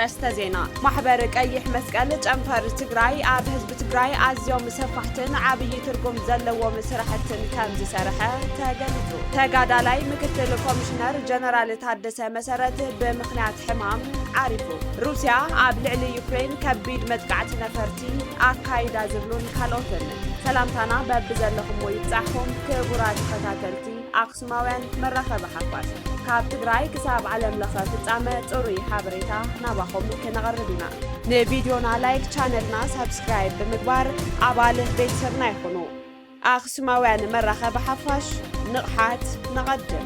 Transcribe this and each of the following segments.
أرست زينة محبر قيح مسقل جنفر تجراي عب حزب تجراي أزيوم سفحتن عبي ترقم زلوا مسرحتن كم سرحة تقادالاي مكتل كوميشنر جنرال تحدث مسارات بمخنعات حمام عارفو روسيا عب لعلي يوكرين كبيد مدقعت نفرتي أكايدا زبلون كالوتن سلامتنا ببزلهم ويبزعهم كبرات خطاتلتي أقسماوين مرخب حفاش كاب تجراي كساب علم لخ فتصامه صوري حبريتا ناباخم كنغردنا نفيديونا لايك چانلنا سبسكرايب بمግባር አባል ቤተሰብና ይሁኑ አክሱማውያን مرخب حفاش نقحات نقدم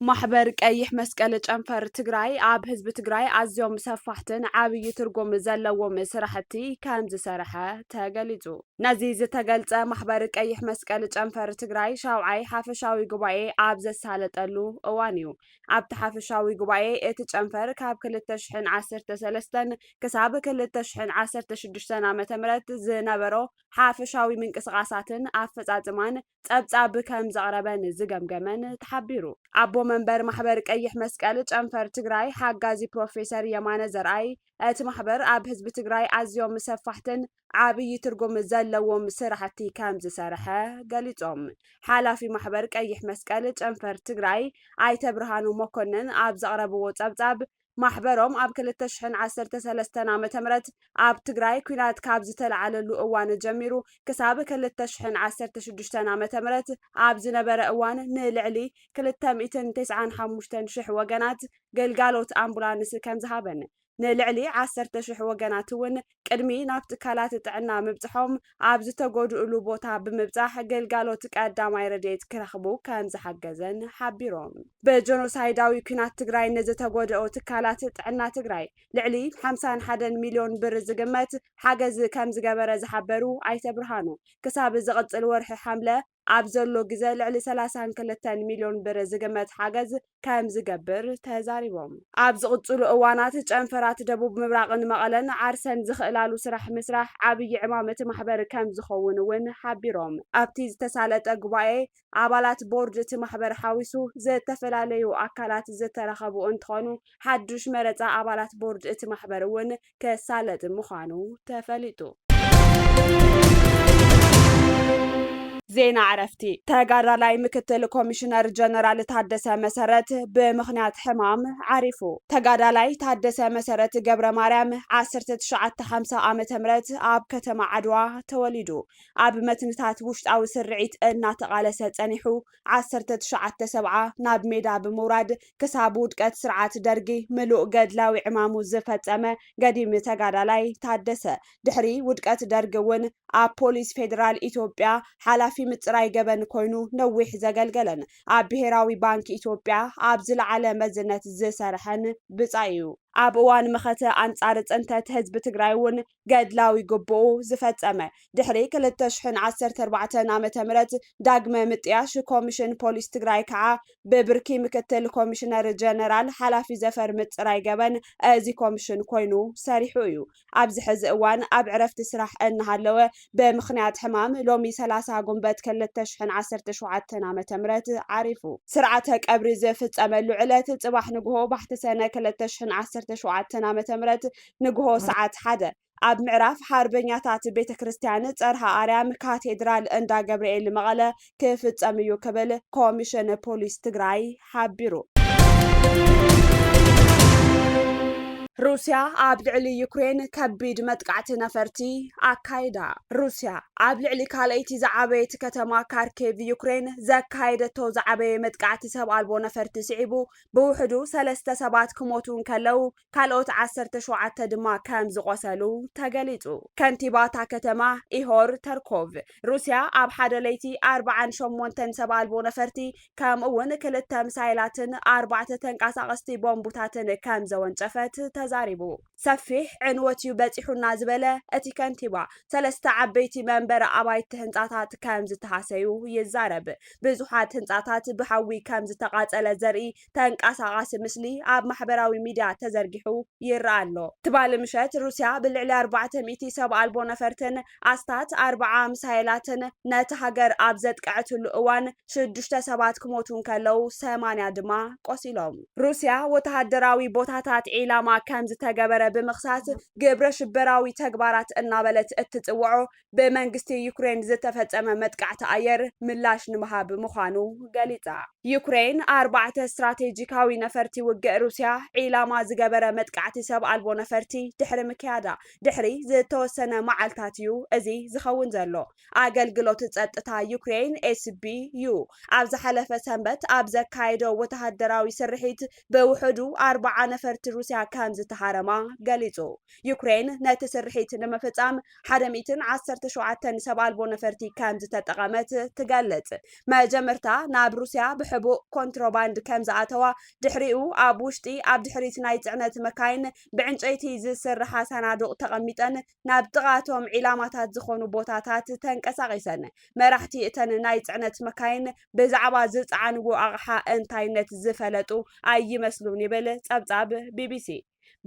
محبر قيح مسقل جنفر تجراي عب حزب تجراي أزيوم سفحتن عبي ترقم زلوا مسرحتي كم زسرحة تقليزو نزيز تقلت محبر قيح مسقل جنفر تجراي شاوعي حافشاوي قبعي عب زسالت ألو أوانيو عب تحافشاوي قبعي اتجنفر كاب كل التشحن 13 كساب كل التشحن 16 عام تمرت زنبرو حافشاوي من قصقاساتن أفزازمان تبصاب كم زغربن زقمقمن تحبيرو عبو منبر محبر قيح مسقل جنفر تجراي حجازي بروفيسور يمانه زرعي ات محبر عب حزب تجراي أزيوم مسفحتن عبي ترقم زلوا مسرحتي كم زسرحة قاليتهم حالافي محبر قيح مسقل جنفر تجراي عيت برهانو مكنن عب زغربو تبصاب محبرهم عب كل التشحن 13 عام تمرت عب تجراي كينات كاب زتلعللو اوان جميرو كساب كل التشحن 16 عام تمرت عب زنبر اوان نلعلي كل 295 شح وجنات قلقالوت امبولانس كم زهابن نلعلي 10 شح وجنات ون قدمي نابت كالات طعنا مبصحهم عب زتغودلو بوتا بمبصح قلقالوت قداماي رديت كرخبو كم زحجزن حبيروم بجنوسايداوي كينات تجراي نزتغودو تكالات طعنا تجراي لعلي 51 مليون بر زقمت حجز كم زغبره زحبرو ايت برهانو كساب زقصل ورح حمله عبزلو جزال على 32 مليون بر زقمت حجز كم زقبر تزاريبهم عبز قصلو اوانات جنفرات دبوب مبراقن مقلن عرسن زخلالو سرح مسرح عبي عمامه محبر كم زخون ون حبيروم ابتيز تسالت اقباي عبالات بورد محبر حاويسو زتفلاليو اكلات زترخبو انتخونو حدش مرصا عبالات بورد محبر ون كسالت مخانو تفليتو زين عرفتي تقارلاي مكتل كوميشنر جنرال تحدث مسارات بمخنعات حمام عارفو تقارلاي تحدث مسارات قبر مريم 1950 عام تمرت عب كتما عدوا توليدو عب متنتات وشت او سرعيت انات غالسة تنيحو 1907 ناب ميدا بموراد كسابود قد سرعات درقي ملوء قد لاوي عمامو زفت اما قديم تقارلاي تحدث دحري ودقات درقون عب بوليس فيدرال إثيوبيا حلافي مصراي جبن كوينو نوح زغلغلن اب بهراوي بانك إثيوبيا اب زلعله مزنت زسرحن بصايو اب وان مخته انصار صنتت حزب تግራይውን ገድላዊ ግቦኡ ዝፈጸመ ድሕሪ 2014 ዓመተ ምህረት ዳግመ ምጥያሽ ኮሚሽን ፖሊስ ትግራይ ከዓ በብርኪ ምክትል ኮሚሽነር ጀነራል ሓላፊ ዘፈር ምጽራይ ገበን እዚ ኮሚሽን ኮይኑ ሰሪሑ እዩ ኣብዚ ሕዚ እዋን ኣብ ዕረፍቲ ስራሕ እንሃለወ በምኽንያት ሕማም ሎሚ 30 ጉንበት 2017 ዓመተ ምህረት ዓሪፉ ስርዓተ ቀብሪ ዝፍጸመሉ ዕለት ጽባሕ ንግሆ ባሕቲ ሰነ 2017 ዓመተ ምህረት ንግሆ ሰዓት 1 ኣብ ምዕራፍ ሓርበኛታት ቤተ ክርስቲያን ጸርሃ ኣርያም ካቴድራል እንዳ ገብርኤል መቐለ ክፍጸም እዩ ክብል ኮሚሽን ፖሊስ ትግራይ ሓቢሩ روسيا عبد علي يوكرين كبيد مدقعت نفرتي أكايدا روسيا عبد علي كاليتي زعبيت كتما كاركيف يوكرين زكايدتو زعبي مدقعت سب ألبو نفرتي سعبو بوحدو 3 سبات كموتون كلو كالوت 17 دما كام زغسلو تقليتو كنتيباتا كتما إيهور تركوف روسيا عب حدا ليتي 48 سب ألبو نفرتي كام اون كلتا مسايلاتن 4 تنقاساقستي بومبوتاتن كام زوان جفت ተዛሪቡ ሰፊሕ ዕንወት በፂሑና ዝበለ እቲ ከንቲባ ሰለስተ ዓበይቲ መንበረ አባይቲ ህንጻታት ከም ዝተሓሰዩ ይዛረብ ብዙሓት ህንጻታት ብሓዊ ከም ዝተቃጸለ ዘርኢ ተንቀሳቃሲ ምስሊ ኣብ ማሕበራዊ ሚድያ ተዘርጊሑ ይረአ ኣሎ ትባል ምሸት ሩስያ ብልዕሊ 400 ሰብ አልቦ ነፈርትን ኣስታት 40 ሚሳይላትን ነቲ ሃገር ኣብ ዘጥቅዕትሉ እዋን 6 ሰባት ክሞቱን ከለው 80 ድማ ቆሲሎም ሩስያ ወተሃደራዊ ቦታታት ኢላማ ከም ዝተገበረ ብምኽሳስ ግብረ ሽበራዊ ተግባራት እናበለት እትጽውዖ በመንግስቲ ዩክሬን ዝተፈጸመ መጥቃዕቲ ኣየር ምላሽ ንምሃብ ምዃኑ ገሊጻ ዩክሬን 4 ስትራቴጂካዊ ነፈርቲ ውግእ ሩስያ ኢላማ ዝገበረ መጥቃዕቲ ሰብ አልቦ ነፈርቲ ድሕሪ ምክያዳ ድሕሪ ዝተወሰነ መዓልታት እዩ እዚ ዝኸውን ዘሎ ኣገልግሎት ጸጥታ ዩክሬን SBU ኣብ ዝሓለፈ ሰንበት ኣብ ዘካየዶ ወተሃደራዊ ስርሒት በውሕዱ 40 ነፈርቲ ሩስያ ከም ዝተሃረማ ገሊጹ ዩክሬን ነቲ ስርሒት ንምፍጻም 117 ሰብ አልቦ ነፈርቲ ከም ዝተጠቐመት ትገልጽ መጀመርታ ናብ ሩስያ ብሕቡእ ኮንትሮባንድ ከም ዝኣተዋ ድሕሪኡ ኣብ ውሽጢ ኣብ ድሕሪት ናይ ጽዕነት መካይን ብዕንጨይቲ ዝስርሓ ሰናዱቕ ተቐሚጠን ናብ ጥቓቶም ዒላማታት ዝኾኑ ቦታታት ተንቀሳቒሰን መራሕቲ እተን ናይ ጽዕነት መካይን ብዛዕባ ዝጸዓንዎ ኣቕሓ እንታይነት ዝፈለጡ ኣይመስሉን ይብል ጸብጻብ BBC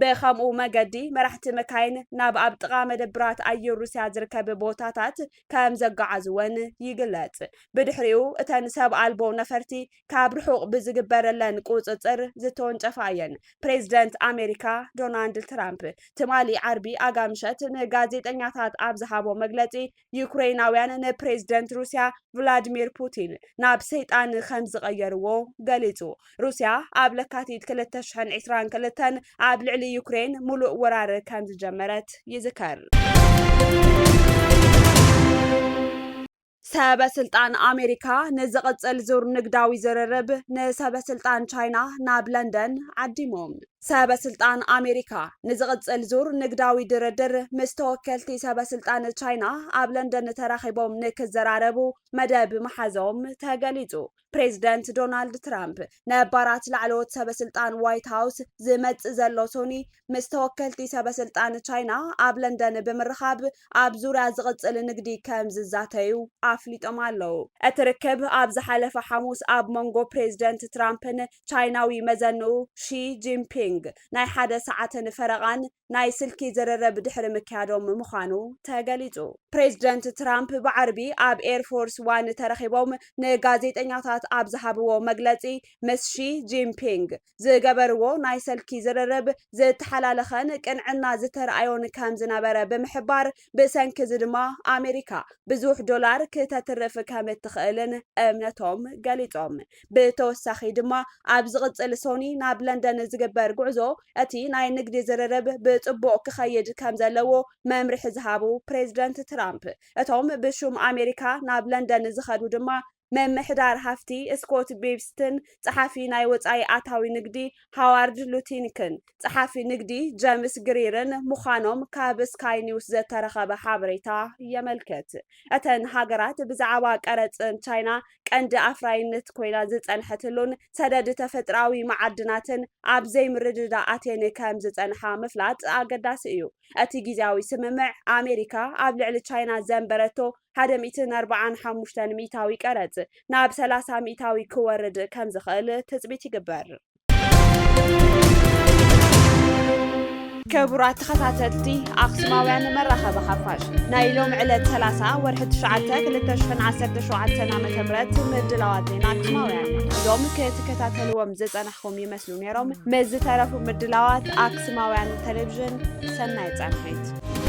በኸምኡ መገዲ መራሕቲ መካይን ናብ ኣብ ጥቓ መደብራት ኣየር ሩስያ ዝርከብ ቦታታት ከም ዘጋዓዝወን ይግለጽ ብድሕሪኡ እተን ሰብ አልቦ ነፈርቲ ካብ ርሑቕ ብዝግበረለን ቁጽጽር ዝተወንጨፋ እየን ፕሬዚደንት ኣሜሪካ ዶናልድ ትራምፕ ትማሊ ዓርቢ ኣጋምሸት ንጋዜጠኛታት ኣብ ዝሃቦ መግለጺ ዩክሬናውያን ንፕሬዚደንት ሩስያ ቭላድሚር ፑቲን ናብ ሰይጣን ከም ዝቐየርዎ ገሊጹ ሩስያ ኣብ ለካቲት 2022 ኣብ ልዕሊ ዩክሬን ሙሉእ ወራር ከም ዝጀመረት ይዝከር ሰበስልጣን ኣሜሪካ ንዝቕጽል ዙር ንግዳዊ ዝርርብ ንሰበስልጣን ቻይና ናብ ለንደን ዓዲሞም ሰበስልጣን ኣሜሪካ ንዝቕጽል ዙር ንግዳዊ ድርድር ምስ ተወከልቲ ሰበስልጣን ቻይና ኣብ ለንደን ተራኺቦም ንክዘራረቡ መደብ መሓዞም ተገሊጹ ፕሬዚደንት ዶናልድ ትራምፕ ነባራት ላዕለዎት ሰበስልጣን ዋይት ሃውስ ዝመጽእ ዘሎ ሶኒ ምስ ተወከልቲ ሰበስልጣን ቻይና ኣብ ለንደን ብምርኻብ ኣብ ዙርያ ዝቕጽል ንግዲ ከም ዝዛተዩ ኣፍሊጦም ኣለዉ እቲ ርክብ ኣብ ዝሓለፈ ሐሙስ ኣብ መንጎ ፕሬዚደንት ትራምፕን ቻይናዊ መዘንኡ ሺ ጂንፒንግ ናይ ሓደ ሰዓትን ፈረቓን ናይ ስልኪ ዝርርብ ድሕሪ ምክያዶም ምዃኑ ተገሊጹ ፕሬዚደንት ትራምፕ ብዓርቢ ኣብ ኤርፎርስ ዋን ተረኺቦም ንጋዜጠኛታት ኣብ ዝሃብዎ መግለጺ ምስ ሺ ጂንፒንግ ዝገበርዎ ናይ ስልኪ ዝርርብ ዝተሓላለኸን ቅንዕና ዝተረኣዮን ከም ዝነበረ ብምሕባር ብሰንኪ ድማ ኣሜሪካ ብዙሕ ዶላር ከተትርፍ ከም እትኽእልን እምነቶም ገሊጾም ብተወሳኺ ድማ ኣብ ዝቕጽል ሶኒ ናብ ለንደን ዝግበር ጉዕዞ እቲ ናይ ንግዲ ዝርርብ ብጽቡቕ ክኸይድ ከም ዘለዎ መምርሒ ዝሃቡ ፕሬዚደንት ትራምፕ እቶም ብሹም ኣሜሪካ ናብ ለንደን ዝኸዱ ድማ መምሕዳር ሃፍቲ ስኮት ቤብስትን ጸሓፊ ናይ ወጻኢ ኣታዊ ንግዲ ሃዋርድ ሉቲንክን ጸሓፊ ንግዲ ጀምስ ግሪርን ምዃኖም ካብ ስካይ ኒውስ ዘተረኸበ ሓበሬታ የመልክት እተን ሃገራት ብዛዕባ ቀረጽን ቻይና ቀንዲ ኣፍራይነት ኮይና ዝጸንሐትሉን ሰደድ ተፈጥራዊ መዓድናትን ኣብ ዘይምርድዳ ኣቴን ከም ዝጸንሓ ምፍላጥ ኣገዳሲ እዩ እቲ ጊዜያዊ ስምምዕ ኣሜሪካ ኣብ ልዕሊ ቻይና ዘንበረቶ 145 ሚእታዊ ቀረጽ ናብ 30 ሚእታዊ ክወርድ ከም ዝኽእል ትጽቢት ይግበር ክቡራት ተኸታተልቲ ኣኽሱማውያን መራኸቢ ሓፋሽ ናይ ሎም ዕለት 30 ወርሒ 9 2017 ዓ.ም ምድላዋት ዜና ኣኽሱማውያን ሎም ክትከታተልዎም ዝጸናሕኩም ይመስሉ ነይሮም መዝተረፉ ምድላዋት ኣኽሱማውያን ቴሌቪዥን ሰናይ ጸንሒት